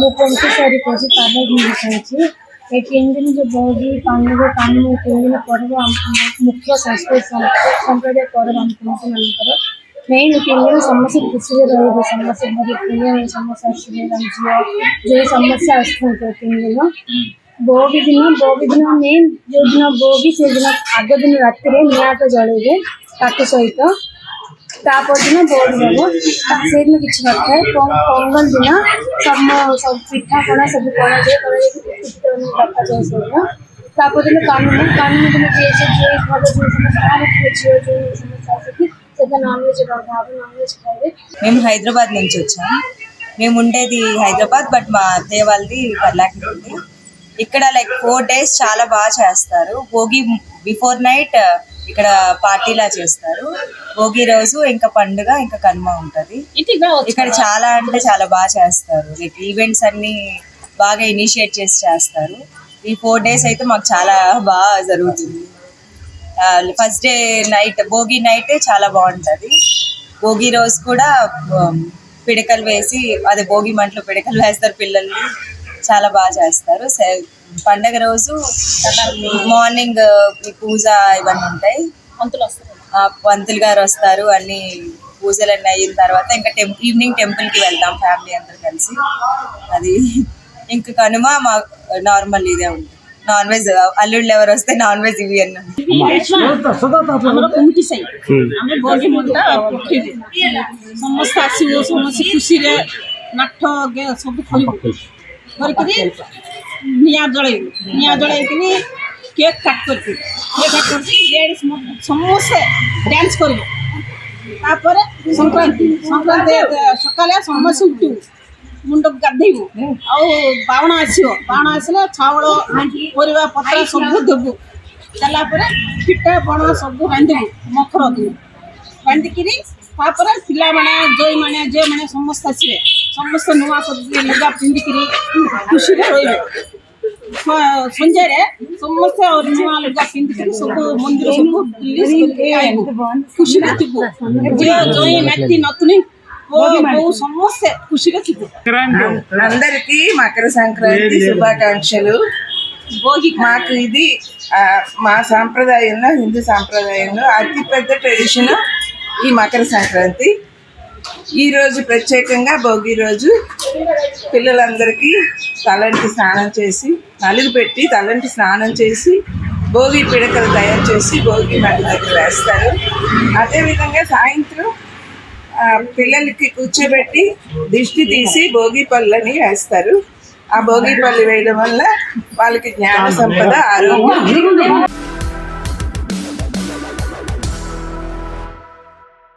मुख्यमंत्री सारी कोची पार्लर में एक दिन जो भोगी पंడుగ कानून तीन पर्व मुख्य संस्कृति संप्रदाय पर्व अनुకుంటున్నారు मेन तीन समस्या कृषि रही समस्या भरी समस्या जो समस्या तीन भोगी दिन मेन जो दिन भोगी से दिन आग दिन राति निआट जलेबे काट सहित तापर दिन बोर्ड हम से दिन किसी नए पोंगल दिन सब पिठा पणा सब करा जाए तापर दिन कानून दिन जो नान वेज नान वेज खाए మేము హైదరాబాద్ నుంచి వచ్చాం. మేము ఉండేది హైదరాబాద్, బట్ మా అత్తయ్య వాళ్ళది పర్లాకింది. ఇక్కడ లైక్ 4 days చాలా బాగా చేస్తారు. భోగి బిఫోర్ నైట్ ఇక్కడ పార్టీలా చేస్తారు. భోగి రోజు ఇంకా పండుగ ఇంకా కనుమ ఉంటది. ఇక్కడ చాలా అంటే చాలా బాగా చేస్తారు. లైక్ ఈవెంట్స్ అన్ని బాగా ఇనిషియేట్ చేసి చేస్తారు. ఈ 4 days అయితే మాకు చాలా బాగా జరుగుతుంది. First day night Bhogi night చాలా బాగుంటది. భోగి రోజు కూడా పిడకలు వేసి అదే భోగి మంటలో పిడకలు వేస్తారు పిల్లల్ని, చాలా బాగా చేస్తారు. పండగ రోజు మార్నింగ్ పూజ ఇవన్నీ ఉంటాయి. పంతులు గారు వస్తారు. అన్ని పూజలన్నీ అయిన తర్వాత ఇంకా ఈవినింగ్ టెంపుల్కి వెళ్తాం ఫ్యామిలీ అందరు కలిసి. అది ఇంకా కనుమ మా నార్మల్ ఇదే ఉంటుంది. नॉन वेज अल्लुళ్ళు ఎవరు వస్తే నాన్ వెజ్ ఇవి అన్న ଆମର କୋଉଠି ସାଇ ଆମେ ଭୋଜି ମନ୍ତା ପଠେଇବୁ ସମସ୍ତେ ଆସିବୁ ସମସ୍ତେ ଖୁସିରେ ନାଟ ସବୁ କରିବୁ କରିକିରି ନିଆଁ ଜଳେଇକିନି କେକ୍ କାଟ କରିକି ସମସ୍ତେ ଡ୍ୟାନ୍ସ କରିବୁ। ତାପରେ ସଂକ୍ରାନ୍ତି ସକାଳେ ସମସ୍ତେ ଉଠିବୁ, मुंड गाधेबू बावण आसले चावल परिवा पत्र सब देबू। देलापर पिठा पणा सब रांधबू मकर दिन रांधिकी पिला जो मैंने समस्त आसवे समस्त नुआ लुगा पिंधिकी खुशी रही संजय समस्त नुआ लुगा पिंधिकी सब मंदिर सब खुशी जो नाती नतुनी समस्या खुशी అందరికి మకర సంక్రాంతి శుభాకాంక్షలు. మాకు ఇది మా సాంప్రదాయంలో హిందూ సాంప్రదాయంలో అతిపెద్ద ట్రెడిషన్ ఈ మకర సంక్రాంతి. ఈరోజు ప్రత్యేకంగా భోగి రోజు పిల్లలందరికీ తలంటి స్నానం చేసి నలుగు పెట్టి తలంటి స్నానం చేసి భోగి పిడకలు తయారు చేసి భోగి మంట దగ్గర వేస్తారు. అదేవిధంగా సాయంత్రం పిల్లలకి కూర్చోబెట్టి దిష్టి తీసి భోగి పళ్ళని వేస్తారు. ఆ భోగి పళ్ళు వేయడం వల్ల వాళ్ళకి జ్ఞాన సంపద ఆరోగ్యం